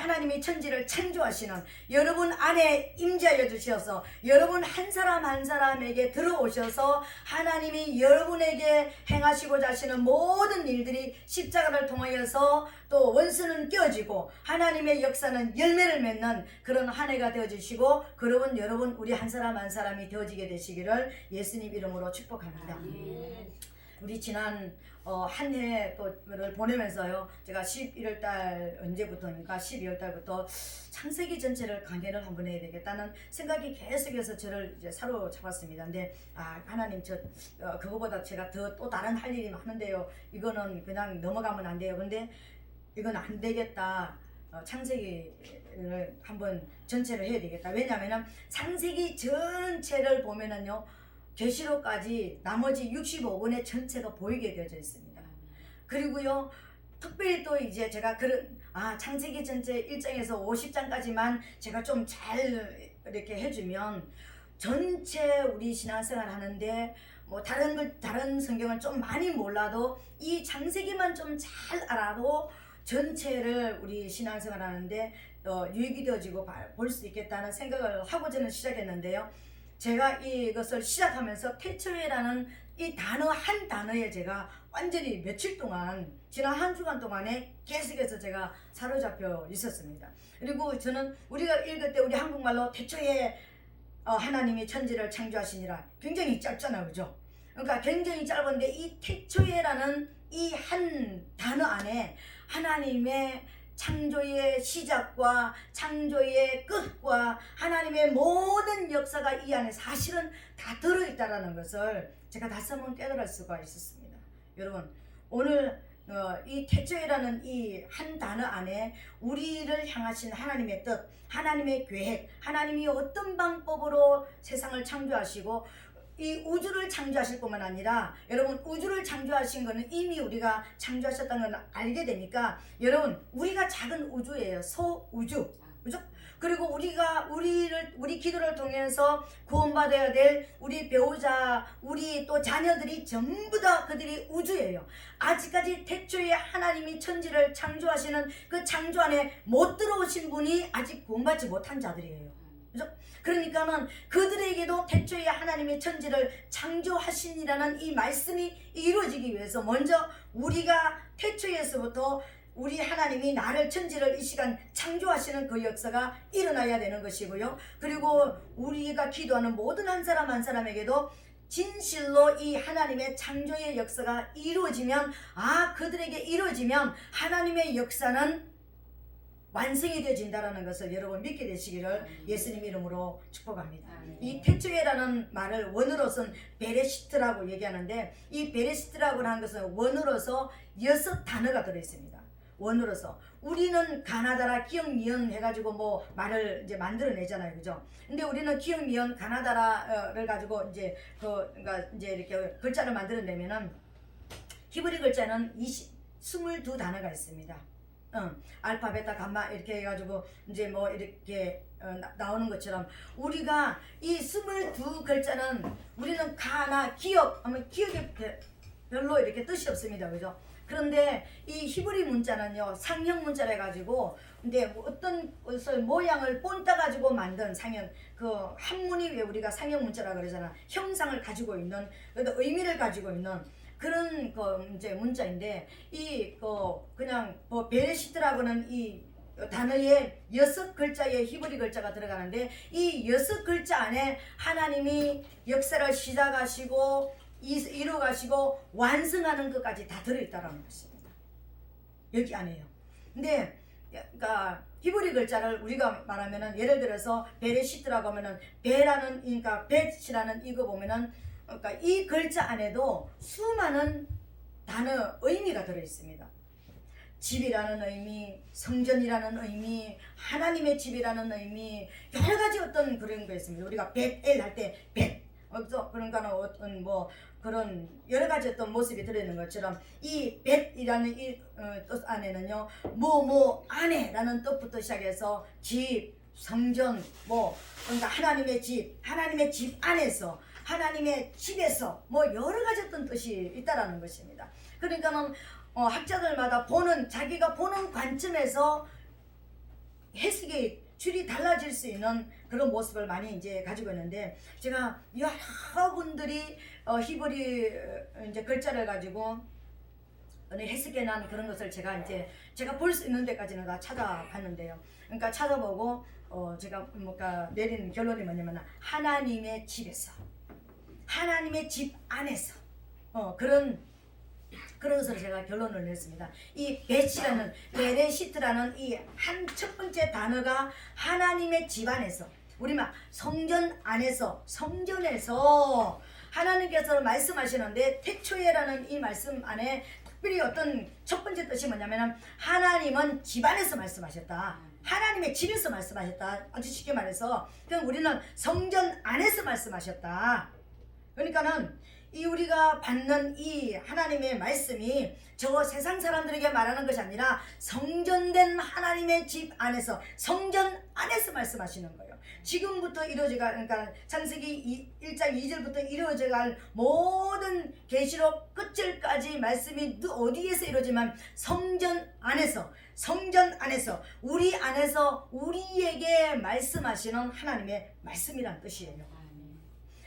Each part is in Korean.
하나님이 천지를 창조하시는 여러분 안에 임재하여 주셔서 여러분 한 사람 한 사람에게 들어오셔서 하나님이 여러분에게 행하시고자 하시는 모든 일들이 십자가를 통하여서 또 원수는 깨어지고 하나님의 역사는 열매를 맺는 그런 한 해가 되어주시고 그러분 여러분 우리 한 사람 한 사람이 되어지게 되시기를 예수님 이름으로 축복합니다. 우리 지난 한 해를 보내면서요, 제가 11월 달 언제부터니까 12월 달부터 창세기 전체를 강연을 한번 해야 되겠다는 생각이 계속해서 저를 이제 사로잡았습니다. 근데 하나님 그거보다 제가 또 다른 할 일이 많은데요, 이거는 그냥 넘어가면 안 돼요. 근데 이건 안 되겠다. 창세기를 한번 전체를 해야 되겠다. 왜냐하면 창세기 전체를 보면은요, 계시록까지 나머지 65권의 전체가 보이게 되어져 있습니다. 그리고요, 특별히 또 이제 제가 창세기 전체 1장에서 50장까지만 제가 좀 잘 이렇게 해주면 전체 우리 신앙생활 하는데 뭐 다른 성경을 좀 많이 몰라도 이 창세기만 좀 잘 알아도 전체를 우리 신앙생활 하는데 유익이 되어지고 볼 수 있겠다는 생각을 하고 저는 시작했는데요. 제가 이것을 시작하면서 태초에라는 이 단어 한 단어에 제가 완전히 며칠 동안 지난 한 주간 동안에 계속해서 제가 사로잡혀 있었습니다. 그리고 저는 우리가 읽을 때 우리 한국말로 태초에 하나님이 천지를 창조하시니라 굉장히 짧잖아요, 그죠? 그러니까 굉장히 짧은데 이 태초에라는 이 한 단어 안에 하나님의 창조의 시작과 창조의 끝과 하나님의 모든 역사가 이 안에 사실은 다 들어있다는 것을 제가 다시 한번 깨달을 수가 있었습니다. 여러분, 오늘 이 태초이라는 이 한 단어 안에 우리를 향하신 하나님의 뜻, 하나님의 계획, 하나님이 어떤 방법으로 세상을 창조하시고 이 우주를 창조하실 뿐만 아니라 여러분 우주를 창조하신 것은 이미 우리가 창조하셨다는 걸 알게 되니까 여러분 우리가 작은 우주예요. 소우주. 그죠? 그리고 우리 기도를 통해서 구원받아야 될 우리 배우자, 우리 또 자녀들이 전부 다 그들이 우주예요. 아직까지 태초에 하나님이 천지를 창조하시는 그 창조 안에 못 들어오신 분이 아직 구원받지 못한 자들이에요. 그죠? 그러니까는 그들에게도 태초에 하나님의 천지를 창조하시니라는 이 말씀이 이루어지기 위해서 먼저 우리가 태초에서부터 우리 하나님이 나를 천지를 이 시간 창조하시는 그 역사가 일어나야 되는 것이고요. 그리고 우리가 기도하는 모든 한 사람 한 사람에게도 진실로 이 하나님의 창조의 역사가 이루어지면 그들에게 이루어지면 하나님의 역사는 완성이 되어진다는 것을 여러분 믿게 되시기를 예수님 이름으로 축복합니다. 이 태초에라는 말을 원어로서는 베레시트라고 얘기하는데 이 베레시트라고 하는 것은 원어로서 6단어가 들어있습니다. 원어로서 우리는 가나다라 기역 미연 해가지고 뭐 말을 이제 만들어내잖아요, 그죠? 근데 우리는 기역 미연 가나다라를 가지고 이제 그러니까 이제 이렇게 글자를 만들어내면은 히브리 글자는 22단어가 있습니다. 알파, 베타, 감마 이렇게 해가지고 이제 뭐 이렇게 나오는 것처럼 우리가 이 22글자는 우리는 가나 기억 하면 기억이 별로 이렇게 뜻이 없습니다, 그죠? 그런데 이 히브리 문자는요 상형 문자라 해가지고 근데 어떤 것을 모양을 본따 가지고 만든 상형 그 한문이 왜 우리가 상형 문자라 그러잖아. 형상을 가지고 있는 그래도 의미를 가지고 있는 그런 이제 문자인데 그냥 베레시트라고는 이 단어에 6글자의 히브리 글자가 들어가는데 이 6글자 안에 하나님이 역사를 시작하시고 이루어가시고 완성하는 것까지 다 들어있다는 것입니다. 여기 안에요. 근데 그러니까 히브리 글자를 우리가 말하면은 예를 들어서 베레시트라고 하면은 그러니까 벳이라는 이거 보면은 그러니까 이 글자 안에도 수많은 단어 의미가 들어있습니다. 집이라는 의미, 성전이라는 의미, 하나님의 집이라는 의미, 여러 가지 어떤 그런 거 있습니다. 우리가 벳엘 할 때 벳, 그러니까 어떤 뭐 그런 여러 가지 어떤 모습이 들어있는 것처럼 이 벳이라는 이 뜻 안에는요 뭐 안에라는 뜻부터 시작해서 집, 성전, 뭐 그러니까 하나님의 집 안에서. 하나님의 집에서 뭐 여러 가지 어떤 뜻이 있다라는 것입니다. 그러니까는 학자들마다 자기가 보는 관점에서 이게 줄이 달라질 수 있는 그런 모습을 많이 이제 가지고 있는데, 제가 여러분들이 히브리 이제 글자를 가지고 어느 해석에 난 그런 것을 제가 볼 수 있는 데까지는 다 찾아봤는데요. 그러니까 찾아보고 제가 뭔가 내린 결론이 뭐냐면, 하나님의 집에서, 하나님의 집 안에서 그런 것을 제가 결론을 냈습니다. 이 벳이라는, 베레시트라는 이 한 첫 번째 단어가 하나님의 집 안에서, 우리말 성전 안에서, 성전에서 하나님께서 말씀하시는데, 태초에라는 이 말씀 안에 특별히 어떤 첫 번째 뜻이 뭐냐면, 하나님은 집 안에서 말씀하셨다, 하나님의 집에서 말씀하셨다. 아주 쉽게 말해서 그럼 우리는 성전 안에서 말씀하셨다. 그러니까는 이 우리가 받는 이 하나님의 말씀이 저 세상 사람들에게 말하는 것이 아니라 성전된 하나님의 집 안에서, 성전 안에서 말씀하시는 거예요. 지금부터 이루어져갈, 그러니까 창세기 1장 2절부터 이루어져갈 모든 계시록 끝절까지 말씀이 어디에서 이루어지면 성전 안에서, 성전 안에서, 우리 안에서 우리에게 말씀하시는 하나님의 말씀이란 뜻이에요.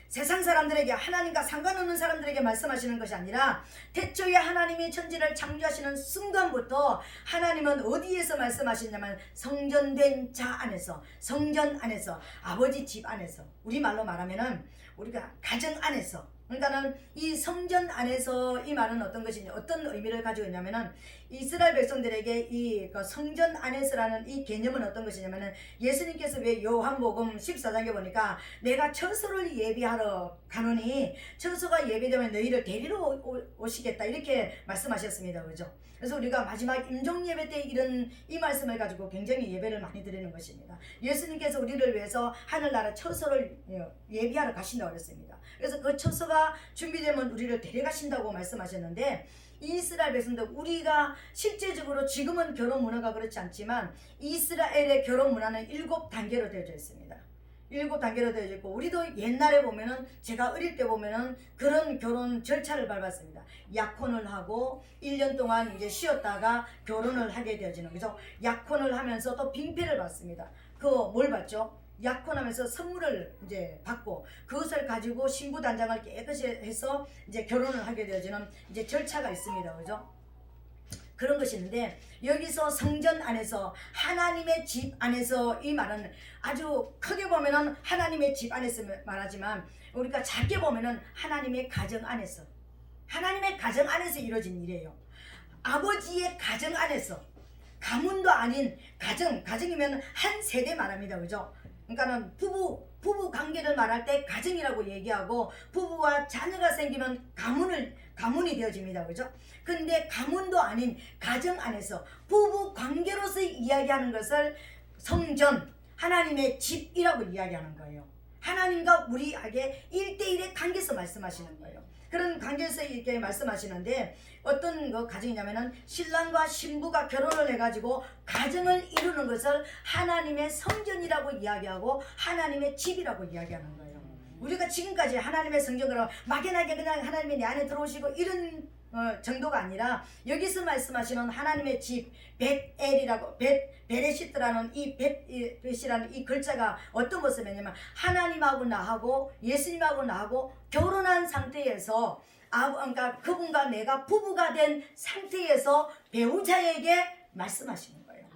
세상 사람들에게, 하나님과 상관없는 사람들에게 말씀하시는 것이 아니라, 태초에 하나님이 천지를 창조하시는 순간부터 하나님은 어디에서 말씀하시냐면 성전된 자 안에서, 성전 안에서, 아버지 집 안에서, 우리말로 말하면은 우리가 가정 안에서. 그러니까는 이 성전 안에서 이 말은 어떤 것이냐, 어떤 의미를 가지고 있냐면은, 이스라엘 백성들에게 이 성전 안에서라는 이 개념은 어떤 것이냐면은, 예수님께서 왜 요한복음 14장에 보니까 내가 처소를 예비하러 가노니 처소가 예비되면 너희를 데리러 오시겠다 이렇게 말씀하셨습니다. 그죠? 그래서 우리가 마지막 임종 예배 때 이런 이 말씀을 가지고 굉장히 예배를 많이 드리는 것입니다. 예수님께서 우리를 위해서 하늘나라 처소를 예비하러 가신다고 그랬습니다. 그래서 그 처소가 준비되면 우리를 데려가신다고 말씀하셨는데, 이스라엘 백성들, 우리가 실제적으로 지금은 결혼 문화가 그렇지 않지만 이스라엘의 결혼 문화는 7단계로 되어져 있습니다. 7단계로 되어져 있고, 우리도 옛날에 보면은, 제가 어릴 때 보면은 그런 결혼 절차를 밟았습니다. 약혼을 하고 1년 동안 이제 쉬었다가 결혼을 하게 되어지는 거죠. 약혼을 하면서 또 빙패를 받습니다. 뭘 받죠? 약혼하면서 선물을 이제 받고, 그것을 가지고 신부 단장을 깨끗이 해서 이제 결혼을 하게 되어지는 이제 절차가 있습니다. 그죠? 그런 것이 있는데, 여기서 성전 안에서, 하나님의 집 안에서, 이 말은 아주 크게 보면은 하나님의 집 안에서 말하지만, 우리가 작게 보면은 하나님의 가정 안에서, 하나님의 가정 안에서 이루어진 일이에요. 아버지의 가정 안에서, 가문도 아닌 가정이면 한 세대 말합니다. 그죠? 그러니까는 부부 관계를 말할 때 가정이라고 얘기하고, 부부와 자녀가 생기면 가문이 되어집니다. 그죠? 근데 가문도 아닌 가정 안에서 부부 관계로서 이야기하는 것을 성전, 하나님의 집이라고 이야기하는 거예요. 하나님과 우리에게 1대1의 관계에서 말씀하시는 거예요. 그런 관계에서 이렇게 말씀하시는데, 어떤 가정이냐면은, 신랑과 신부가 결혼을 해가지고 가정을 이루는 것을 하나님의 성전이라고 이야기하고 하나님의 집이라고 이야기하는 거예요. 우리가 지금까지 하나님의 성전으로 막연하게 그냥 하나님이 내 안에 들어오시고 이런 정도가 아니라, 여기서 말씀하시는 하나님의 집, 벳엘이라고, 베레시트라는 이 벳이라는 이 글자가 어떤 모습이냐면, 하나님하고 나하고 예수님하고 나하고 결혼한 상태에서, 그러니까 그분과 내가 부부가 된 상태에서 배우자에게 말씀하시는 거예요.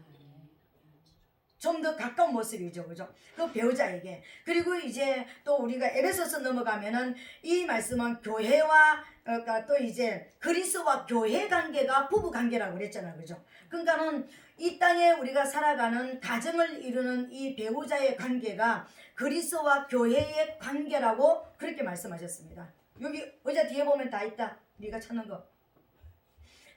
좀 더 가까운 모습이죠. 그죠? 그 배우자에게. 그리고 이제 또 우리가 에베소서 넘어가면은, 이 말씀은 교회와, 그러니까 또 이제 그리스도와 교회 관계가 부부 관계라고 그랬잖아요. 그죠? 그러니까는 이 땅에 우리가 살아가는 가정을 이루는 이 배우자의 관계가 그리스도와 교회의 관계라고 그렇게 말씀하셨습니다. 여기 의자 뒤에 보면 다 있다. 네가 찾는 거.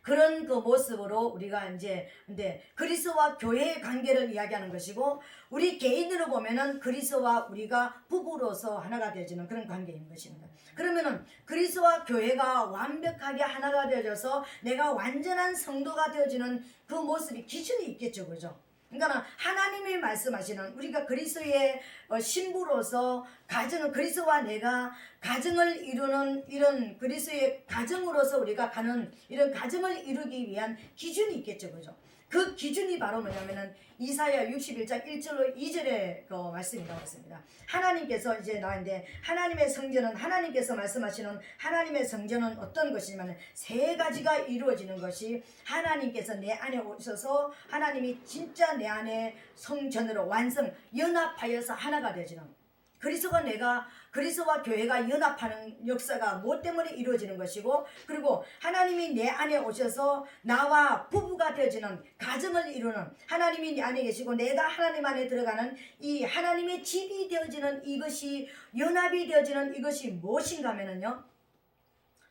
그런 그 모습으로 우리가 이제, 근데 그리스도와 교회의 관계를 이야기하는 것이고, 우리 개인으로 보면은 그리스도와 우리가 부부로서 하나가 되어지는 그런 관계인 것입니다. 그러면은 그리스도와 교회가 완벽하게 하나가 되어져서 내가 완전한 성도가 되어지는 그 모습이, 기준이 있겠죠. 그죠? 그러니까 하나님이 말씀하시는, 우리가 그리스도의 신부로서 가정을, 그리스도와 내가 가정을 이루는 이런 그리스도의 가정으로서 우리가 가는 이런 가정을 이루기 위한 기준이 있겠죠. 그죠? 그 기준이 바로 뭐냐면은 이사야 61장 1절로 2절의 그 말씀이 나왔습니다. 하나님께서 이제 나왔는데 하나님의 성전은 하나님께서 말씀하시는 하나님의 성전은 어떤 것이냐면 세 가지가 이루어지는 것이 하나님께서 내 안에 오셔서 하나님이 진짜 내 안에 성전으로 완성 연합하여서 하나가 되어지는 그리스도와 교회가 연합하는 역사가 무엇 때문에 이루어지는 것이고 그리고 하나님이 내 안에 오셔서 나와 부부가 되어지는 가정을 이루는 하나님이 내 안에 계시고 내가 하나님 안에 들어가는 이 하나님의 집이 되어지는 이것이 연합이 되어지는 이것이 무엇인가 하면은요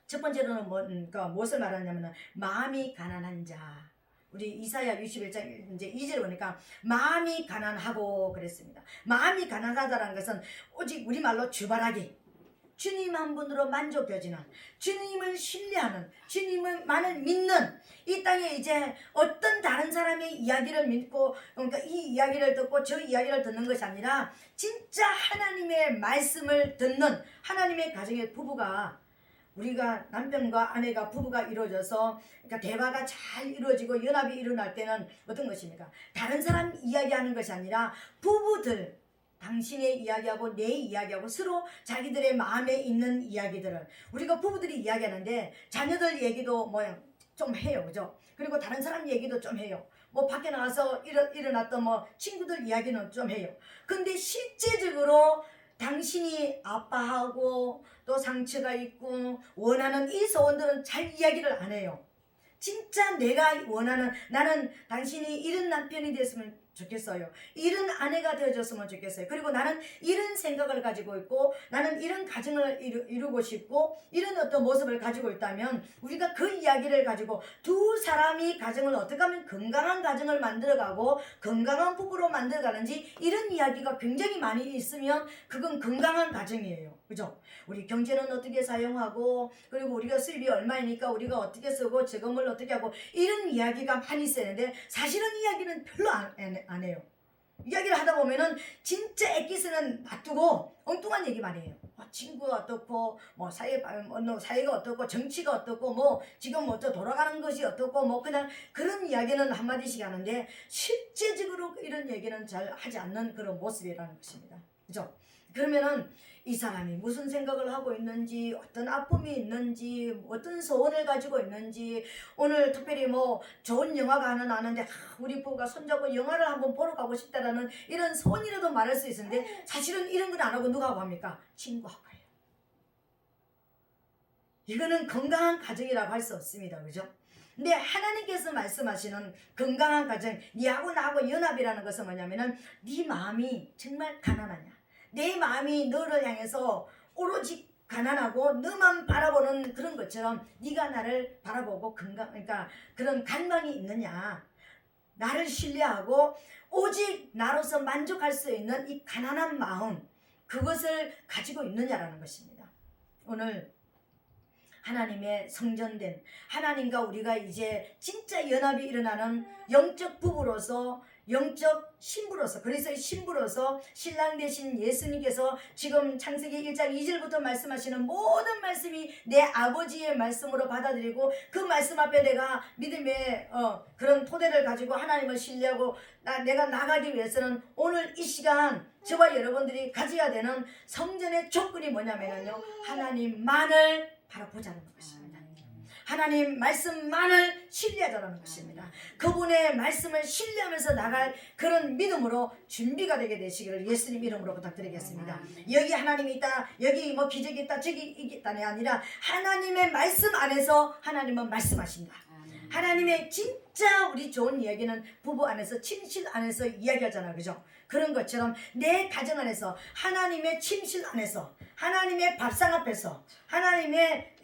첫 번째로는 무엇을 말하냐면은 마음이 가난한 자 우리 이사야 61장 이제 2절 보니까 마음이 가난하고 그랬습니다. 마음이 가난하다는 것은 오직 우리말로 주바라기 주님 한 분으로 만족해지는 주님을 신뢰하는 주님만을 믿는 이 땅에 이제 어떤 다른 사람의 이야기를 믿고 그러니까 이 이야기를 듣고 저 이야기를 듣는 것이 아니라 진짜 하나님의 말씀을 듣는 하나님의 가정의 부부가 우리가 남편과 아내가 부부가 이루어져서 그러니까 대화가 잘 이루어지고 연합이 일어날 때는 어떤 것입니까? 다른 사람 이야기하는 것이 아니라 부부들 당신의 이야기하고 내 이야기하고 서로 자기들의 마음에 있는 이야기들을 우리가 부부들이 이야기하는데 자녀들 얘기도 뭐 좀 해요, 그죠? 그리고 다른 사람 얘기도 좀 해요. 뭐 밖에 나가서 일어났던 뭐 친구들 이야기는 좀 해요. 근데 실제적으로 당신이 아파하고 또 상처가 있고 원하는 이 소원들은 잘 이야기를 안 해요. 진짜 내가 원하는 나는 당신이 이런 남편이 됐으면 좋겠어요. 이런 아내가 되어줬으면 좋겠어요. 그리고 나는 이런 생각을 가지고 있고 나는 이런 가정을 이루고 싶고 이런 어떤 모습을 가지고 있다면 우리가 그 이야기를 가지고 두 사람이 가정을 어떻게 하면 건강한 가정을 만들어가고 건강한 부부로 만들어가는지 이런 이야기가 굉장히 많이 있으면 그건 건강한 가정이에요. 그죠? 우리 경제는 어떻게 사용하고 그리고 우리가 수입이 얼마이니까 우리가 어떻게 쓰고 저금을 어떻게 하고 이런 이야기가 많이 있었는데 사실은 이야기는 별로 안 해요. 이야기를 하다 보면은 진짜 액기스는 놔두고 엉뚱한 얘기만 해요. 친구가 어떻고 뭐 사회가 어떻고 정치가 어떻고 뭐 지금 뭐 돌아가는 것이 어떻고 뭐 그냥 그런 이야기는 한마디씩 하는데 실제적으로 이런 얘기는 잘 하지 않는 그런 모습이라는 것입니다. 그죠? 그러면은 이 사람이 무슨 생각을 하고 있는지 어떤 아픔이 있는지 어떤 소원을 가지고 있는지 오늘 특별히 뭐 좋은 영화가 하나 나왔는데 우리 부부가 손잡고 영화를 한번 보러 가고 싶다라는 이런 소원이라도 말할 수 있었는데 사실은 이런 건 안 하고 누가 하고 합니까? 친구하고 해요. 이거는 건강한 가정이라고 할 수 없습니다. 그죠? 근데 하나님께서 말씀하시는 건강한 가정 니하고 나하고 연합이라는 것은 뭐냐면은 네 마음이 정말 가난하냐 내 마음이 너를 향해서 오로지 가난하고 너만 바라보는 그런 것처럼 네가 나를 바라보고 그러니까 그런 갈망이 있느냐 나를 신뢰하고 오직 나로서 만족할 수 있는 이 가난한 마음 그것을 가지고 있느냐라는 것입니다. 오늘 하나님의 성전된 하나님과 우리가 이제 진짜 연합이 일어나는 영적 부부로서 영적 신부로서 그리스도의 신부로서 신랑 되신 예수님께서 지금 창세기 1장 2절부터 말씀하시는 모든 말씀이 내 아버지의 말씀으로 받아들이고 그 말씀 앞에 내가 믿음의 그런 토대를 가지고 하나님을 신뢰하고 내가 나가기 위해서는 오늘 이 시간 저와 여러분들이 가져야 되는 성전의 조건이 뭐냐면요 하나님만을 바라보자는 것입니다. 하나님 말씀만을 신뢰하자는 것입니다. 그분의 말씀을 신뢰하면서 나갈 그런 믿음으로 준비가 되게 되시기를 예수님 이름으로 부탁드리겠습니다. 여기 하나님이 있다 여기 뭐 기적이 있다 저기 있다가 아니라 하나님의 말씀 안에서 하나님은 말씀하신다. 하나님의 진짜 우리 좋은 이야기는 부부 안에서 침실 안에서 이야기하잖아요. 그죠? 그런 것처럼 내 가정 안에서 하나님의 침실 안에서 하나님의 밥상 앞에서 하나님의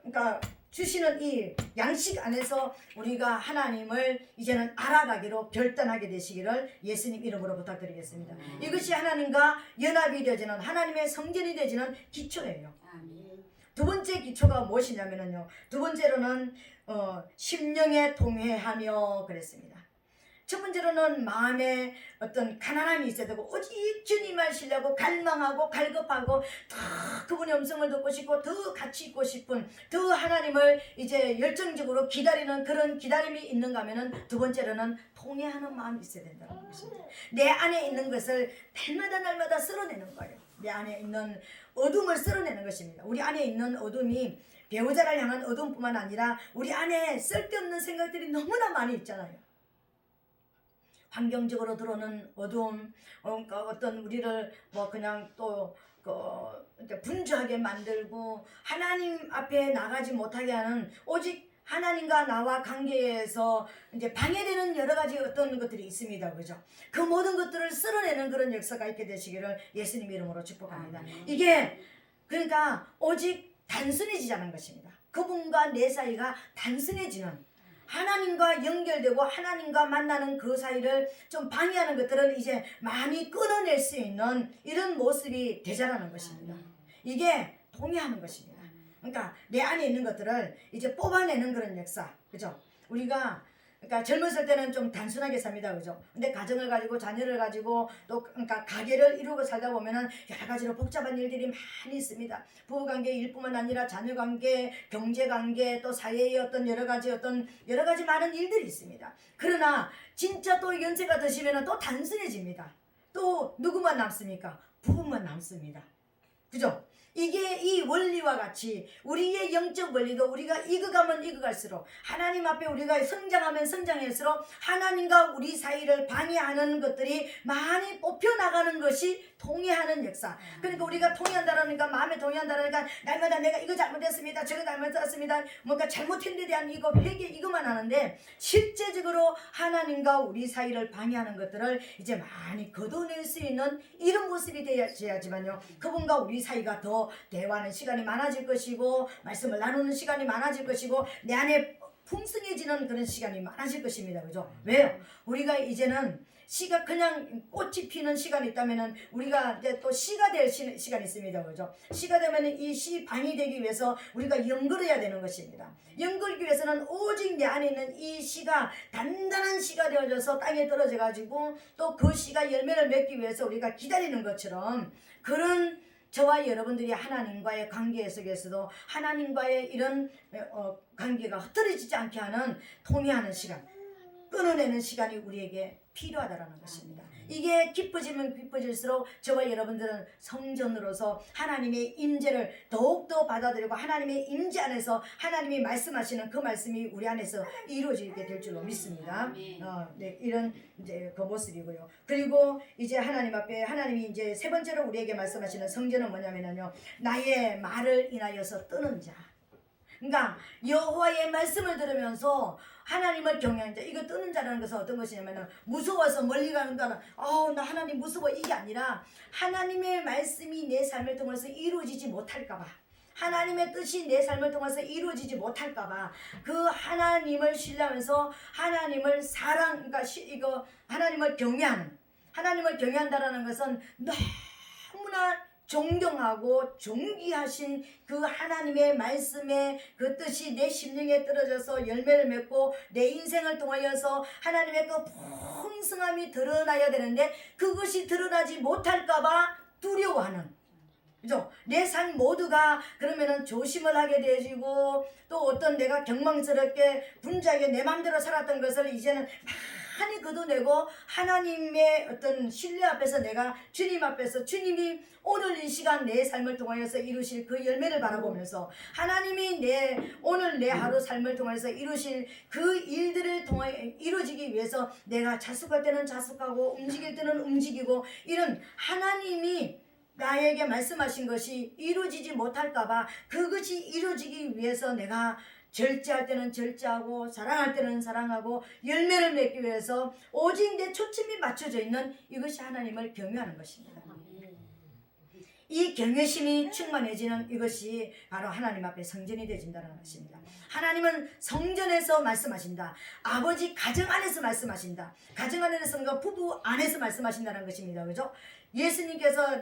그러니까 주시는 이 양식 안에서 우리가 하나님을 이제는 알아가기로 결단하게 되시기를 예수님 이름으로 부탁드리겠습니다. 이것이 하나님과 연합이 되어지는 하나님의 성전이 되어지는 기초예요. 두 번째 기초가 무엇이냐면요. 두 번째로는 심령에 통회하며 그랬습니다. 첫 번째로는 마음에 어떤 가난함이 있어야 되고 오직 주님을 신뢰하고 갈망하고 갈급하고 더 그분의 음성을 듣고 싶고 더 같이 있고 싶은 더 하나님을 이제 열정적으로 기다리는 그런 기다림이 있는가 하면은 두 번째로는 통회하는 마음이 있어야 된다는 것입니다. 내 안에 있는 것을 날마다 쓸어내는 거예요. 내 안에 있는 어둠을 쓸어내는 것입니다. 우리 안에 있는 어둠이 배우자를 향한 어둠뿐만 아니라 우리 안에 쓸데없는 생각들이 너무나 많이 있잖아요. 환경적으로 들어오는 어둠, 어떤 우리를 뭐 그냥 또 분주하게 만들고 하나님 앞에 나가지 못하게 하는 오직 하나님과 나와 관계에서 이제 방해되는 여러 가지 어떤 것들이 있습니다. 그죠? 그 모든 것들을 쓸어내는 그런 역사가 있게 되시기를 예수님 이름으로 축복합니다. 이게 그러니까 오직 단순해지자는 것입니다. 그분과 내 사이가 단순해지는 하나님과 연결되고 하나님과 만나는 그 사이를 좀 방해하는 것들을 이제 많이 끊어낼 수 있는 이런 모습이 되자라는 것입니다. 이게 통해하는 것입니다. 그러니까 내 안에 있는 것들을 이제 뽑아내는 그런 역사. 그죠? 우리가 그러니까 젊었을 때는 좀 단순하게 삽니다. 그죠? 근데 가정을 가지고 자녀를 가지고 또 그러니까 가게를 이루고 살다 보면은 여러 가지로 복잡한 일들이 많이 있습니다. 부부관계 일뿐만 아니라 자녀관계, 경제관계, 또 사회의 어떤 여러 가지 많은 일들이 있습니다. 그러나 진짜 또 연세가 드시면은 또 단순해집니다. 또 누구만 남습니까? 부부만 남습니다. 그죠? 이게 이 원리와 같이 우리의 영적 원리도 우리가 익어가면 익어갈수록 하나님 앞에 우리가 성장하면 성장할수록 하나님과 우리 사이를 방해하는 것들이 많이 뽑혀나가는 것이 통해하는 역사. 그러니까 우리가 통해한다라니까 마음에 통해한다라니까 날마다 내가 이거 잘못했습니다. 저거 잘못했습니다. 뭔가 잘못한 데 대한 이거 회개 이거만 하는데 실제적으로 하나님과 우리 사이를 방해하는 것들을 이제 많이 걷어낼 수 있는 이런 모습이 되어야지만요. 그분과 우리 사이가 더 대화하는 시간이 많아질 것이고 말씀을 나누는 시간이 많아질 것이고 내 안에 풍성해지는 그런 시간이 많아질 것입니다. 그죠? 왜요? 우리가 이제는 씨가 그냥 꽃이 피는 시간이 있다면은 우리가 이제 또 씨가 될 시간이 있습니다. 그죠? 씨가 되면은 이 씨 방이 되기 위해서 우리가 연결해야 되는 것입니다. 연결하기 위해서는 오직 내 안에 있는 이 씨가 단단한 씨가 되어져서 땅에 떨어져 가지고 또 그 씨가 열매를 맺기 위해서 우리가 기다리는 것처럼 그런 저와 여러분들이 하나님과의 관계 속에서도 하나님과의 이런 관계가 흩어지지 않게 하는 통해하는 시간, 끊어내는 시간이 우리에게 필요하다는 것입니다. 이게 깊어지면 깊어질수록 저와 여러분들은 성전으로서 하나님의 임재를 더욱더 받아들이고 하나님의 임재 안에서 하나님이 말씀하시는 그 말씀이 우리 안에서 이루어지게 될 줄로 믿습니다. 네, 이런 이제 그 모습이고요. 그리고 이제 하나님 앞에 하나님이 이제 세 번째로 우리에게 말씀하시는 성전은 뭐냐면요, 나의 말을 인하여서 뜨는 자. 그러니까 여호와의 말씀을 들으면서 하나님을 경외하는 자. 이거 뜨는 자라는 것은 어떤 것이냐면 무서워서 멀리 가는 거는 나 하나님 무서워 이게 아니라 하나님의 말씀이 내 삶을 통해서 이루어지지 못할까 봐, 하나님의 뜻이 내 삶을 통해서 이루어지지 못할까 봐 그 하나님을 신뢰하면서 하나님을 그러니까 이거 하나님을 경외한다라는 것은 너무나 존경하고 존귀하신 그 하나님의 말씀의 그 뜻이 내 심령에 떨어져서 열매를 맺고 내 인생을 통하여서 하나님의 그 풍성함이 드러나야 되는데 그것이 드러나지 못할까봐 두려워하는, 그죠? 내 삶 모두가 그러면은 조심을 하게 되지고 또 어떤 내가 경망스럽게 분주하게 내 마음대로 살았던 것을 이제는 많이 걷어내고 하나님의 어떤 신뢰 앞에서 내가 주님 앞에서 주님이 오늘 이 시간 내 삶을 통하여서 이루실 그 열매를 바라보면서 하나님이 오늘 내 하루 삶을 통해서 이루실 그 일들을 통해 이루어지기 위해서 내가 자숙할 때는 자숙하고 움직일 때는 움직이고 이런 하나님이 나에게 말씀하신 것이 이루어지지 못할까봐 그것이 이루어지기 위해서 내가 절제할 때는 절제하고 사랑할 때는 사랑하고 열매를 맺기 위해서 오직 내 초점이 맞춰져 있는 이것이 하나님을 경외하는 것입니다. 이 경외심이 충만해지는 이것이 바로 하나님 앞에 성전이 되어진다는 것입니다. 하나님은 성전에서 말씀하신다. 아버지 가정 안에서 말씀하신다. 가정 안에서 부부 안에서 말씀하신다는 것입니다. 그죠? 예수님께서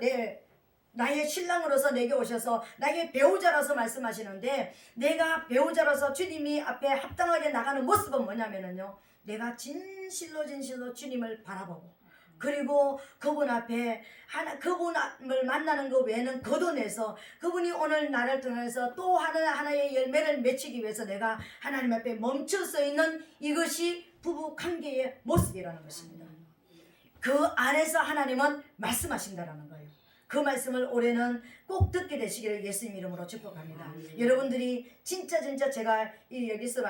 나의 신랑으로서 내게 오셔서 나의 배우자라서 말씀하시는데 내가 배우자라서 주님이 앞에 합당하게 나가는 모습은 뭐냐면요, 내가 진실로 주님을 바라보고, 그리고 그분 앞에 그분을 만나는 것 외에는 거둬내서 그분이 오늘 나를 통해서 또 하나의 열매를 맺히기 위해서 내가 하나님 앞에 멈춰 서 있는, 이것이 부부 관계의 모습이라는 것입니다. 그 안에서 하나님은 말씀하신다라는 거예요. 그 말씀을 올해는 꼭 듣게 되시기를 예수님 이름으로 축복합니다. 여러분들이 진짜 제가 여기서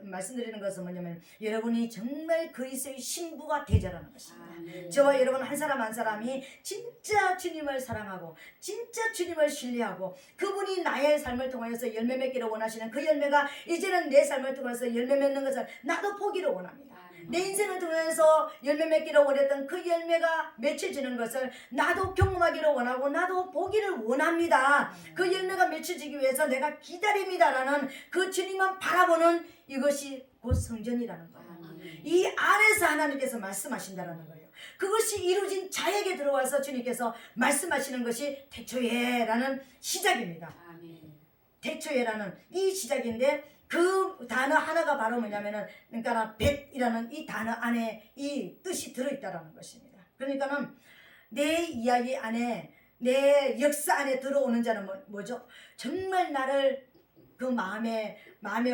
말씀드리는 것은 뭐냐면, 여러분이 정말 그리스도의 신부가 되자라는 것입니다. 저와 여러분 한 사람 한 사람이 진짜 주님을 사랑하고 진짜 주님을 신뢰하고, 그분이 나의 삶을 통해서 열매 맺기를 원하시는 그 열매가 이제는 내 삶을 통해서 열매 맺는 것을 나도 보기를 원합니다. 내 인생을 통해서 열매 맺기를 원했던 그 열매가 맺혀지는 것을 나도 경험하기를 원하고 나도 보기를 원합니다. 그 열매가 맺혀지기 위해서 내가 기다립니다라는 그 주님만 바라보는, 이것이 곧 성전이라는 거예요. 이 안에서 하나님께서 말씀하신다라는 거예요. 그것이 이루어진 자에게 들어와서 주님께서 말씀하시는 것이 태초에라는 시작입니다. 태초에라는 이 시작인데, 그 단어 하나가 바로 뭐냐면은, 그러니까 벳이라는 이 단어 안에 이 뜻이 들어있다라는 것입니다. 그러니까는 내 이야기 안에, 내 역사 안에 들어오는 자는 뭐죠? 정말 나를 그 마음에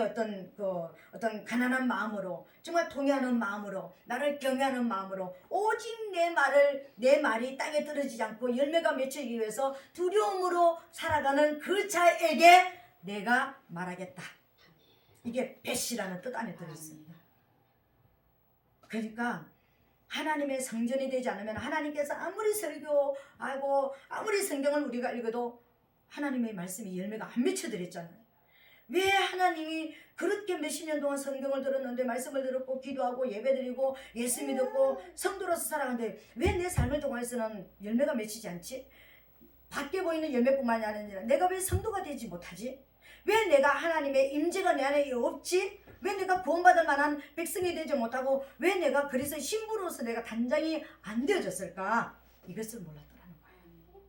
어떤 가난한 마음으로, 정말 통회하는 마음으로, 나를 경외하는 마음으로, 오직 내 말이 땅에 떨어지지 않고 열매가 맺히기 위해서 두려움으로 살아가는 그 자에게 내가 말하겠다. 이게 벳이라는 뜻 안에 들어있습니다. 그러니까 하나님의 성전이 되지 않으면, 하나님께서 아무리 설교하고 아무리 성경을 우리가 읽어도 하나님의 말씀이 열매가 안 맺혀드렸잖아요. 왜 하나님이 그렇게 몇십 년 동안 성경을 들었는데, 말씀을 들었고 기도하고 예배드리고 예수 믿었고 성도로서 살아가는데, 왜 내 삶을 통해서는 열매가 맺히지 않지? 밖에 보이는 열매뿐만이 아니라 내가 왜 성도가 되지 못하지? 왜 내가 하나님의 임재가 내 안에 없지? 왜 내가 구원받을 만한 백성이 되지 못하고, 왜 내가 그리스도의 신부로서 내가 단장이 안 되어졌을까? 이것을 몰랐더라는 거예요.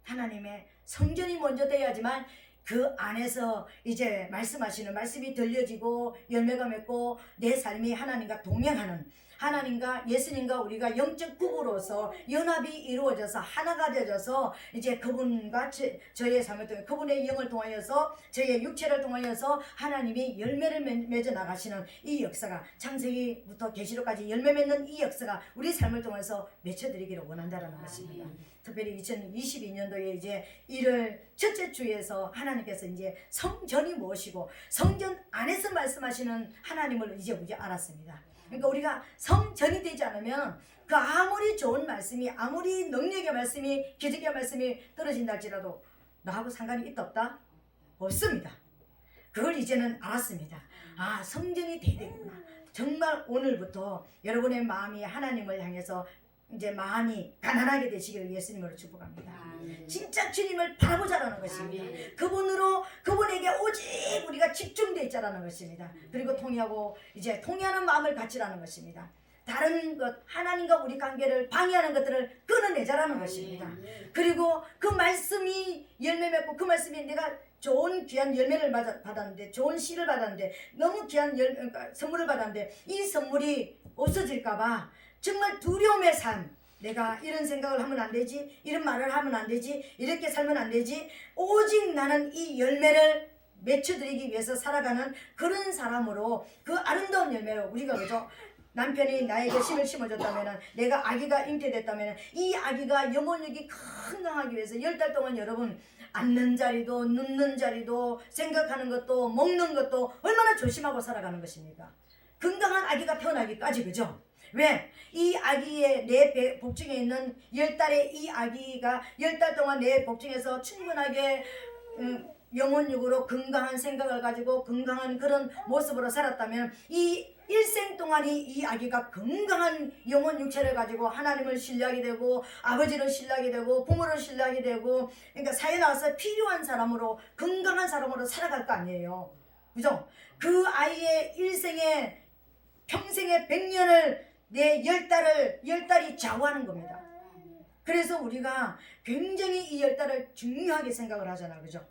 하나님의 성전이 먼저 되어야지만 그 안에서 이제 말씀하시는 말씀이 들려지고 열매가 맺고, 내 삶이 하나님과 동행하는, 하나님과 예수님과 우리가 영적 부부로서 연합이 이루어져서 하나가 되어져서, 이제 그분과 저의 삶을 통해, 그분의 영을 통하여서, 저의 육체를 통하여서 하나님이 열매를 맺어 나가시는 이 역사가, 창세기부터 계시록까지 열매 맺는 이 역사가 우리 삶을 통해서 맺혀드리기를 원한다는 것입니다. 특별히 2022년도에 이제 1월 첫째 주에서 하나님께서 이제 성전이 무엇이고 성전 안에서 말씀하시는 하나님을 이제 우리가 알았습니다. 그러니까 우리가 성전이 되지 않으면 그 아무리 좋은 말씀이, 아무리 능력의 말씀이, 기적의 말씀이 떨어진다 할지라도 나하고 상관이 있다 없다? 없습니다. 그걸 이제는 알았습니다. 아, 성전이 돼야 되구나. 정말 오늘부터 여러분의 마음이 하나님을 향해서 이제 마음이 가난하게 되시기를 예수님으로 축복합니다. 진짜 주님을 바라보자라는 것입니다. 그분에게 오직 우리가 집중되어 있자라는 것입니다. 그리고 통회하고 이제 통회하는 마음을 갖지라는 것입니다. 다른 것, 하나님과 우리 관계를 방해하는 것들을 끊어내자라는 것입니다. 그리고 그 말씀이 열매 맺고, 그 말씀이 내가 좋은 귀한 열매를 받았는데, 좋은 씨를 받았는데, 너무 귀한 선물을 받았는데 이 선물이 없어질까봐 정말 두려움의 삶, 내가 이런 생각을 하면 안 되지, 이런 말을 하면 안 되지, 이렇게 살면 안 되지, 오직 나는 이 열매를 맺혀드리기 위해서 살아가는 그런 사람으로, 그 아름다운 열매로 우리가, 그죠? 남편이 나에게 씨를 심어줬다면, 내가 아기가 잉태됐다면, 이 아기가 영혼력이 건강하기 위해서 10달 동안 여러분 앉는 자리도 눕는 자리도 생각하는 것도 먹는 것도 얼마나 조심하고 살아가는 것입니까? 건강한 아기가 태어나기까지, 그죠? 왜? 이 아기의 내 복중에 있는 10달의 이 아기가 10달 동안 내 복중에서 충분하게 영혼육으로 건강한 생각을 가지고 건강한 그런 모습으로 살았다면, 이 일생 동안이 이 아기가 건강한 영혼 육체를 가지고 하나님을 신뢰하게 되고, 아버지를 신뢰하게 되고, 부모를 신뢰하게 되고, 그러니까 사회에 나와서 필요한 사람으로, 건강한 사람으로 살아갈 거 아니에요. 그죠? 그 아이의 일생의, 평생의 100년을 내 10달이 좌우하는 겁니다. 그래서 우리가 굉장히 이 10달을 중요하게 생각을 하잖아. 그죠?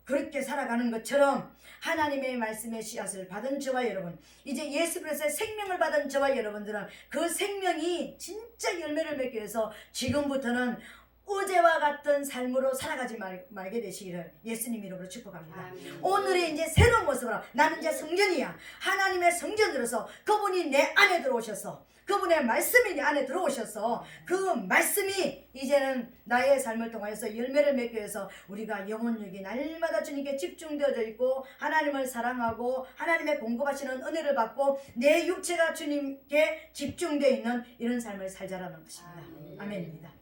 그렇게 살아가는 것처럼 하나님의 말씀의 씨앗을 받은 저와 여러분, 이제 예수 그리스도의 생명을 받은 저와 여러분들은 그 생명이 진짜 열매를 맺기 위해서 지금부터는 어제와 같은 삶으로 살아가지 말게 되시기를 예수님 이름으로 축복합니다. 아멘. 오늘의 이제 새로운 모습으로 나는 이제 성전이야. 하나님의 성전으로서 그분이 내 안에 들어오셔서 그분의 말씀이 내 안에 들어오셔서 그 말씀이 이제는 나의 삶을 통하여서 열매를 맺기 위해서 우리가 영혼력이 날마다 주님께 집중되어져 있고 하나님을 사랑하고 하나님의 공급하시는 은혜를 받고 내 육체가 주님께 집중되어 있는 이런 삶을 살자라는 것입니다. 아멘입니다.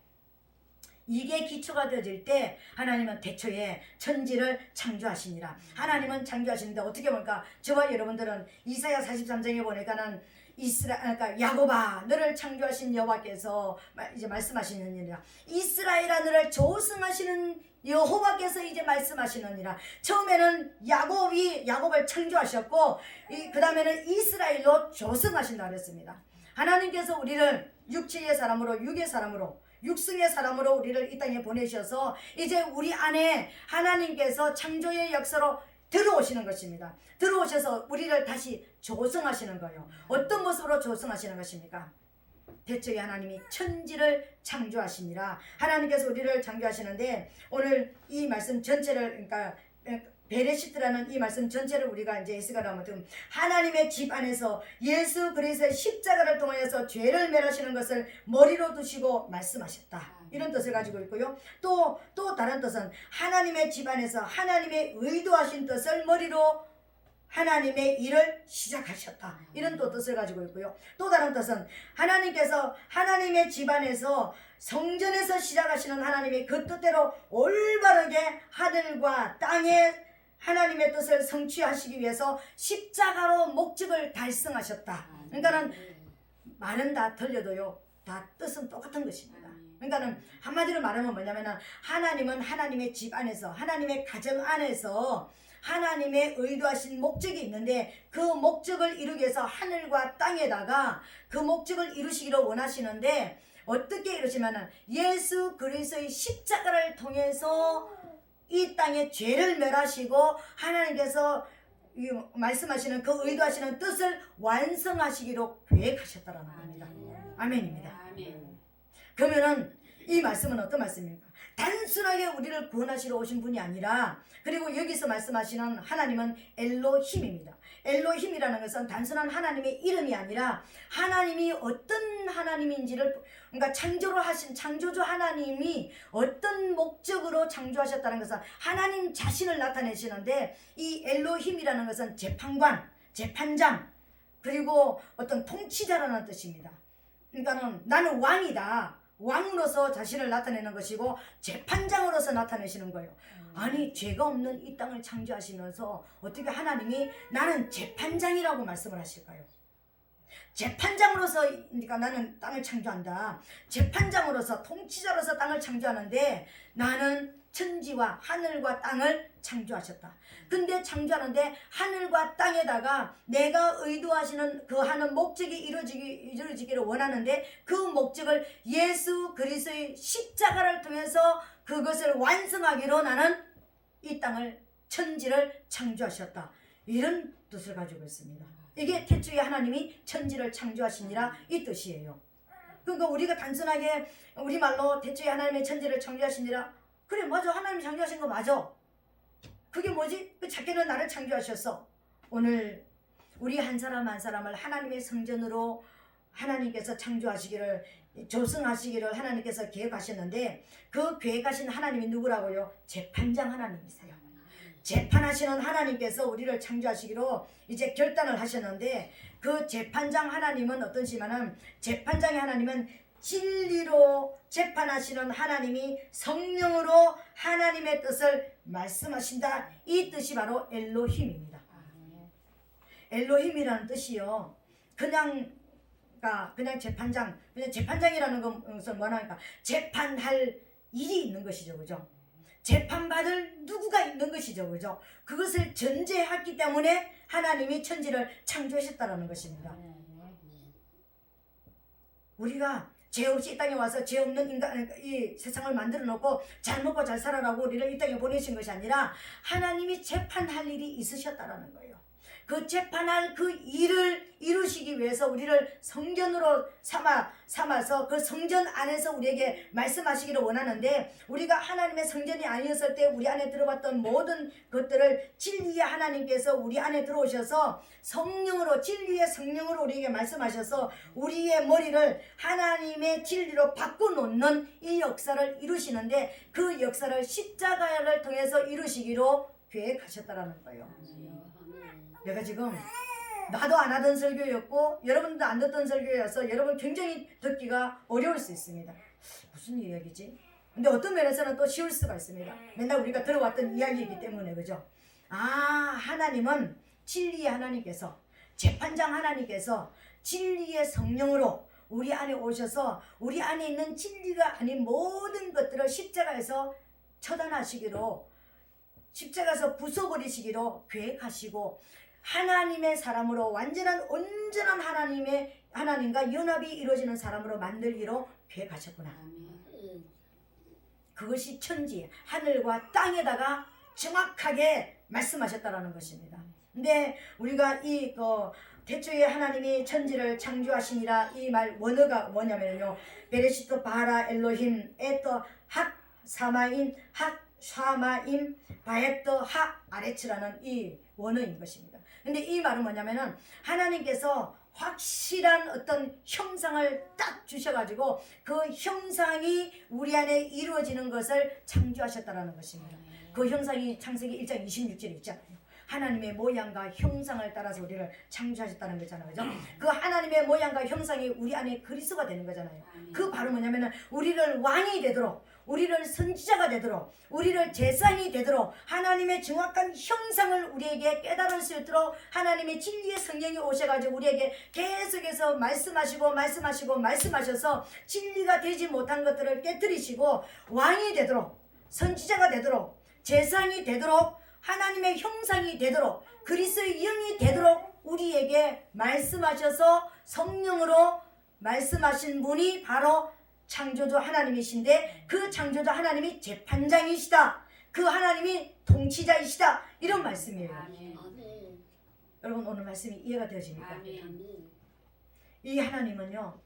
이게 기초가 되어질 때 하나님은 태초에 천지를 창조하시니라. 하나님은 창조하시는데 어떻게 보니까 저와 여러분들은 이사야 43장에 보니까는 그러니까 야곱아 너를 창조하신 여호와께서 이제 말씀하시느니라. 이스라엘아 너를 조승하시는 여호와께서 이제 말씀하시느니라. 처음에는 야곱을 창조하셨고 그 다음에는 이스라엘로 조승하신다 그랬습니다. 하나님께서 우리를 육체의 사람으로 육의 사람으로 육성의 사람으로 우리를 이 땅에 보내셔서 이제 우리 안에 하나님께서 창조의 역사로 들어오시는 것입니다. 들어오셔서 우리를 다시 조성하시는 거예요. 어떤 모습으로 조성하시는 것입니까? 태초에 하나님이 천지를 창조하시니라. 하나님께서 우리를 창조하시는데 오늘 이 말씀 전체를 그러니까 베레시트라는 이 말씀 전체를 우리가 이제 해석을 하면 하나님의 집 안에서 예수 그리스도의 십자가를 통하여서 죄를 멸하시는 것을 머리로 두시고 말씀하셨다. 이런 뜻을 가지고 있고요. 또 다른 뜻은 하나님의 집 안에서 하나님의 의도하신 뜻을 머리로 하나님의 일을 시작하셨다. 이런 또 뜻을 가지고 있고요. 또 다른 뜻은 하나님께서 하나님의 집 안에서 성전에서 시작하시는 하나님의 그 뜻대로 올바르게 하늘과 땅에 하나님의 뜻을 성취하시기 위해서 십자가로 목적을 달성하셨다. 그러니까는 말은 다 들려도요, 다 뜻은 똑같은 것입니다. 그러니까는 한마디로 말하면 뭐냐면은 하나님은 하나님의 집 안에서 하나님의 가정 안에서 하나님의 의도하신 목적이 있는데 그 목적을 이루기 위해서 하늘과 땅에다가 그 목적을 이루시기를 원하시는데 어떻게 이루시면은 예수 그리스도의 십자가를 통해서 이 땅에 죄를 멸하시고 하나님께서 말씀하시는 그 의도하시는 뜻을 완성하시기로 계획하셨다라는 겁니다. 아멘입니다. 아멘. 그러면은 이 말씀은 어떤 말씀입니까? 단순하게 우리를 구원하시러 오신 분이 아니라 그리고 여기서 말씀하시는 하나님은 엘로힘입니다. 엘로힘이라는 것은 단순한 하나님의 이름이 아니라 하나님이 어떤 하나님인지를 그러니까 창조를 하신 창조주 하나님이 어떤 목적으로 창조하셨다는 것은 하나님 자신을 나타내시는데 이 엘로힘이라는 것은 재판관, 재판장 그리고 어떤 통치자라는 뜻입니다. 그러니까는 나는 왕이다. 왕으로서 자신을 나타내는 것이고 재판장으로서 나타내시는 거예요. 아니 죄가 없는 이 땅을 창조하시면서 어떻게 하나님이 나는 재판장이라고 말씀을 하실까요? 재판장으로서 그러니까 나는 땅을 창조한다. 재판장으로서 통치자로서 땅을 창조하는데 나는 천지와 하늘과 땅을 창조하셨다. 근데 창조하는데 하늘과 땅에다가 내가 의도하시는 그 하는 목적이 이루어지기를 원하는데 그 목적을 예수 그리스도의 십자가를 통해서 그것을 완성하기로 나는 이 땅을 천지를 창조하셨다. 이런 뜻을 가지고 있습니다. 이게 태초에 하나님이 천지를 창조하시니라 이 뜻이에요. 그러니까 우리가 단순하게 우리말로 태초에 하나님의 천지를 창조하시니라 그래 맞아 하나님이 창조하신 거 맞아. 그게 뭐지? 그 작게는 나를 창조하셨어. 오늘 우리 한 사람 한 사람을 하나님의 성전으로 하나님께서 창조하시기를 조성하시기를 하나님께서 계획하셨는데 그 계획하신 하나님이 누구라고요? 재판장 하나님이세요. 재판하시는 하나님께서 우리를 창조하시기로 이제 결단을 하셨는데 그 재판장 하나님은 어떠시면은 재판장의 하나님은 진리로 재판하시는 하나님이 성령으로 하나님의 뜻을 말씀하신다. 이 뜻이 바로 엘로힘입니다. 엘로힘이라는 뜻이요. 그냥 재판장, 그냥 재판장이라는 것은 뭐냐니까 재판할 일이 있는 것이죠, 그죠? 재판받을 누구가 있는 것이죠, 그죠? 그것을 전제했기 때문에 하나님이 천지를 창조하셨다는 것입니다. 우리가 죄 없이 이 땅에 와서 죄 없는 인간, 이 세상을 만들어 놓고 잘 먹고 잘 살아라고 우리를 이 땅에 보내신 것이 아니라 하나님이 재판할 일이 있으셨다라는 거예요. 그 재판할 그 일을 이루시기 위해서 우리를 성전으로 삼아서 그 성전 안에서 우리에게 말씀하시기를 원하는데, 우리가 하나님의 성전이 아니었을 때 우리 안에 들어봤던 모든 것들을 진리의 하나님께서 우리 안에 들어오셔서 성령으로, 진리의 성령으로 우리에게 말씀하셔서 우리의 머리를 하나님의 진리로 바꿔놓는 이 역사를 이루시는데, 그 역사를 십자가를 통해서 이루시기로 계획하셨다라는 거예요. 내가 지금 나도 안 하던 설교였고 여러분도 안 듣던 설교여서 여러분 굉장히 듣기가 어려울 수 있습니다. 무슨 이야기지? 근데 어떤 면에서는 또 쉬울 수가 있습니다. 맨날 우리가 들어왔던 이야기이기 때문에, 그죠? 하나님은 진리의 하나님께서, 재판장 하나님께서 진리의 성령으로 우리 안에 오셔서 우리 안에 있는 진리가 아닌 모든 것들을 십자가에서 처단하시기로, 십자가에서 부숴버리시기로 계획하시고, 하나님의 사람으로, 온전한 하나님과 연합이 이루어지는 사람으로 만들기로 계획하셨구나. 그것이 천지, 하늘과 땅에다가 정확하게 말씀하셨다라는 것입니다. 근데 우리가 태초에 하나님이 천지를 창조하시니라, 이 말 원어가 뭐냐면요, 베레시트 바라 엘로힘 에터 핫 사마인 핫 샤마임 바에트 하 아레츠라는 이 원어인 것입니다. 근데 이 말은 뭐냐면은 하나님께서 확실한 어떤 형상을 딱 주셔가지고 그 형상이 우리 안에 이루어지는 것을 창조하셨다라는 것입니다. 그 형상이 창세기 1장 26절에 있잖아요. 하나님의 모양과 형상을 따라서 우리를 창조하셨다는 거잖아요. 그죠? 그 하나님의 모양과 형상이 우리 안에 그리스도가 되는 거잖아요. 그 바로 뭐냐면은 우리를 왕이 되도록, 우리를 선지자가 되도록, 우리를 제사장이 되도록 하나님의 정확한 형상을 우리에게 깨달을 수 있도록 하나님의 진리의 성령이 오셔가지고 우리에게 계속해서 말씀하셔서 진리가 되지 못한 것들을 깨뜨리시고 왕이 되도록, 선지자가 되도록, 제사장이 되도록, 하나님의 형상이 되도록, 그리스도의 영이 되도록 우리에게 말씀하셔서 성령으로 말씀하신 분이 바로 창조주 하나님이신데, 그 창조주 하나님이 재판장이시다, 그 하나님이 통치자이시다, 이런 말씀이에요. 아멘. 여러분 오늘 말씀이 이해가 되어집니까? 아멘. 이 하나님은요,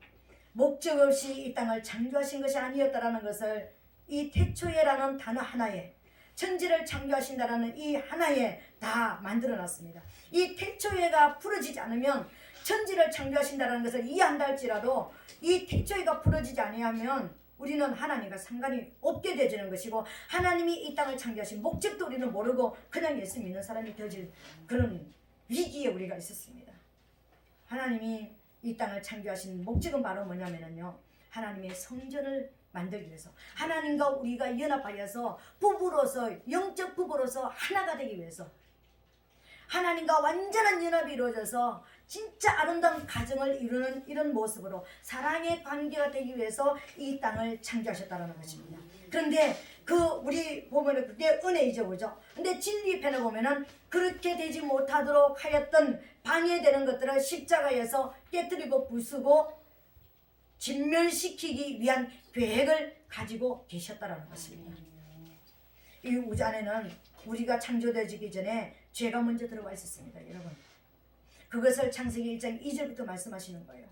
목적 없이 이 땅을 창조하신 것이 아니었다라는 것을 이 태초에라는 단어 하나에, 천지를 창조하신다라는 이 하나에 다 만들어놨습니다. 이 태초에가 풀어지지 않으면, 천지를 창조하신다는 것을 이해한다 할지라도 이 태초에가 풀어지지 아니하면 우리는 하나님과 상관이 없게 되지는 것이고, 하나님이 이 땅을 창조하신 목적도 우리는 모르고 그냥 예수 믿는 사람이 되질 그런 위기에 우리가 있었습니다. 하나님이 이 땅을 창조하신 목적은 바로 뭐냐면요, 하나님의 성전을 만들기 위해서, 하나님과 우리가 연합하여서 부부로서, 영적 부부로서 하나가 되기 위해서, 하나님과 완전한 연합이 이루어져서 진짜 아름다운 가정을 이루는 이런 모습으로 사랑의 관계가 되기 위해서 이 땅을 창조하셨다는 것입니다. 그런데 우리 보면은 그게 은혜이죠, 그죠? 근데 진리 편에 보면은 그렇게 되지 못하도록 하였던 방해되는 것들을 십자가에서 깨뜨리고 부수고 진멸시키기 위한 계획을 가지고 계셨다는 것입니다. 이 우주 안에는 우리가 창조되기 전에 죄가 먼저 들어와 있었습니다, 여러분. 그것을 창세기 1장 2절부터 말씀하시는 거예요.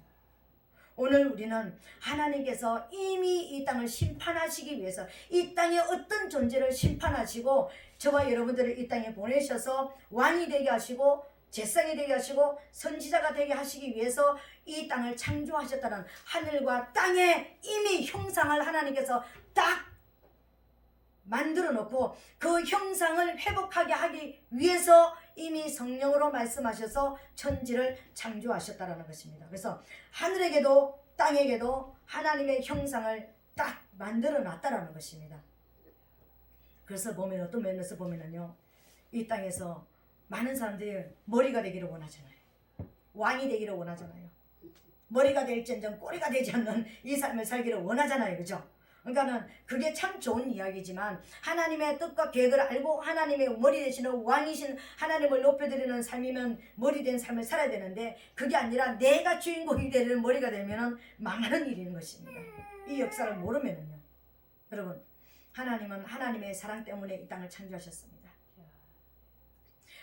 오늘 우리는 하나님께서 이미 이 땅을 심판하시기 위해서, 이 땅의 어떤 존재를 심판하시고 저와 여러분들을 이 땅에 보내셔서 왕이 되게 하시고 제사장이 되게 하시고 선지자가 되게 하시기 위해서 이 땅을 창조하셨다는, 하늘과 땅의 이미 형상을 하나님께서 딱 만들어 놓고 그 형상을 회복하게 하기 위해서 이미 성령으로 말씀하셔서 천지를 창조하셨다는 것입니다. 그래서 하늘에게도 땅에게도 하나님의 형상을 딱 만들어 놨다는 것입니다. 그래서 보면 어떤 면에서 보면은요, 이 땅에서 많은 사람들이 머리가 되기를 원하잖아요. 왕이 되기를 원하잖아요. 머리가 될지언정 꼬리가 되지 않는 이 삶을 살기를 원하잖아요, 그죠? 그러니까는 그게 참 좋은 이야기지만, 하나님의 뜻과 계획을 알고 하나님의 머리 되시는 왕이신 하나님을 높여드리는 삶이면 머리 된 삶을 살아야 되는데, 그게 아니라 내가 주인공이 되는 머리가 되면 망하는 일인 것입니다. 이 역사를 모르면은요, 여러분, 하나님은 하나님의 사랑 때문에 이 땅을 창조하셨습니다.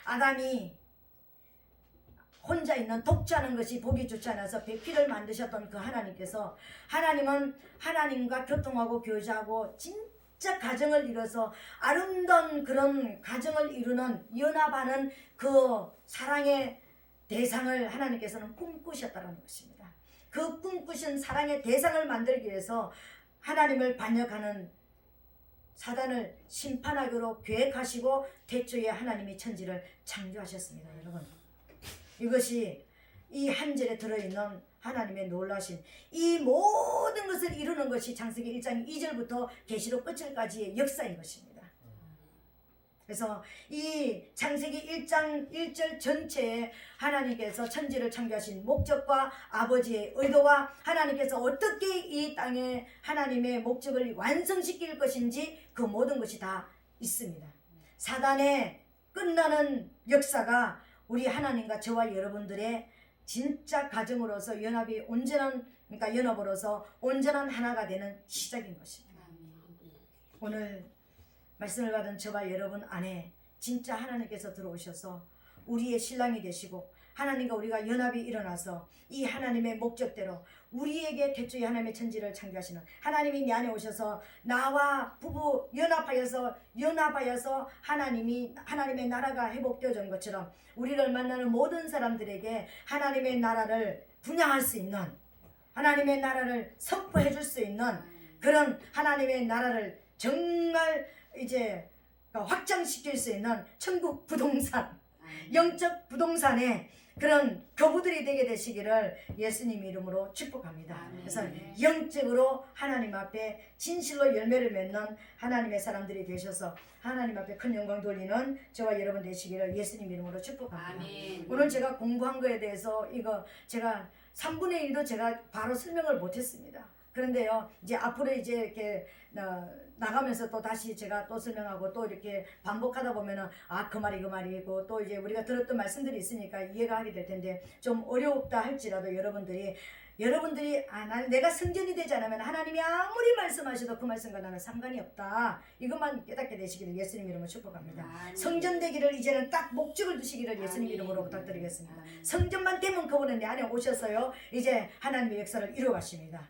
아담이 혼자 있는 독자는 것이 보기 좋지 않아서 백희를 만드셨던 그 하나님께서, 하나님은 하나님과 교통하고 교제하고 진짜 가정을 이뤄서 아름다운 그런 가정을 이루는, 연합하는 그 사랑의 대상을 하나님께서는 꿈꾸셨다는 것입니다. 그 꿈꾸신 사랑의 대상을 만들기 위해서 하나님을 반역하는 사단을 심판하기로 계획하시고 태초에 하나님이 천지를 창조하셨습니다. 여러분, 이것이 이 한 절에 들어있는 하나님의 놀라신 이 모든 것을 이루는 것이 창세기 1장 2절부터 계시록 끝절까지의 역사인 것입니다. 그래서 이 창세기 1장 1절 전체에 하나님께서 천지를 창조하신 목적과 아버지의 의도와 하나님께서 어떻게 이 땅에 하나님의 목적을 완성시킬 것인지 그 모든 것이 다 있습니다. 사단의 끝나는 역사가 우리 하나님과 저와 여러분들의 진짜 가정으로서 연합이 온전한, 그러니까 연합으로서 온전한 하나가 되는 시작인 것입니다. 오늘 말씀을 받은 저와 여러분 안에 진짜 하나님께서 들어오셔서 우리의 신랑이 되시고 하나님과 우리가 연합이 일어나서 이 하나님의 목적대로 우리에게 태초에 하나님의 천지를 창조하시는 하나님이 내 안에 오셔서 나와 부부 연합하여서 하나님의 나라가 회복되어진 것처럼 우리를 만나는 모든 사람들에게 하나님의 나라를 분양할 수 있는, 하나님의 나라를 선포해 줄 수 있는 그런 하나님의 나라를 정말 이제 확장시킬 수 있는 천국 부동산, 영적 부동산에 그런 교부들이 되게 되시기를 예수님 이름으로 축복합니다. 그래서 영적으로 하나님 앞에 진실로 열매를 맺는 하나님의 사람들이 되셔서 하나님 앞에 큰 영광 돌리는 저와 여러분 되시기를 예수님 이름으로 축복합니다. 아멘. 오늘 제가 공부한 거에 대해서 이거 제가 3분의 1도 제가 바로 설명을 못했습니다. 그런데요, 이제 앞으로 이제 이렇게 나가면서 또 다시 제가 또 설명하고 또 이렇게 반복하다 보면은 그 말이고 또 이제 우리가 들었던 말씀들이 있으니까 이해가 하게 될 텐데, 좀 어렵다 할지라도 여러분들이 내가 성전이 되지 않으면 하나님이 아무리 말씀하셔도 그 말씀과 나는 상관이 없다, 이것만 깨닫게 되시기를 예수님 이름으로 축복합니다. 아멘. 성전 되기를 이제는 딱 목적을 두시기를 예수님 이름으로 부탁드리겠습니다. 아멘. 성전만 되면 그분은 내 안에 오셔서요 이제 하나님의 역사를 이루어 가십니다.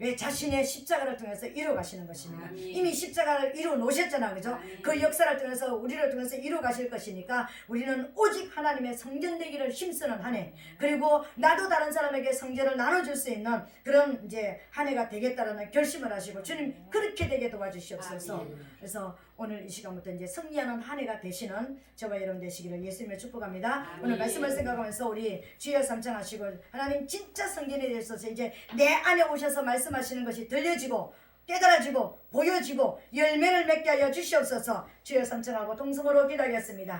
왜? 자신의 십자가를 통해서 이루어 가시는 것입니다. 아멘. 이미 십자가를 이루어 놓으셨잖아, 그죠? 아멘. 그 역사를 통해서 우리를 통해서 이루어 가실 것이니까 우리는 오직 하나님의 성전 되기를 힘쓰는 한 해, 그리고 나도 다른 사람에게 성전을 나눠줄 수 있는 그런 이제 한 해가 되겠다라는 결심을 하시고 주님 그렇게 되게 도와주시옵소서. 아멘. 그래서 오늘 이 시간부터 이제 승리하는 한 해가 되시는 저와 여러분 되시기를 예수님을 축복합니다. 아멘. 오늘 말씀을 생각하면서 우리 주여 삼창하시고 하나님 진짜 성전에 대해서 이제 내 안에 오셔서 말씀하시는 것이 들려지고 깨달아지고 보여지고 열매를 맺게 하여 주시옵소서. 주여 삼창하고 동성으로 기도하겠습니다.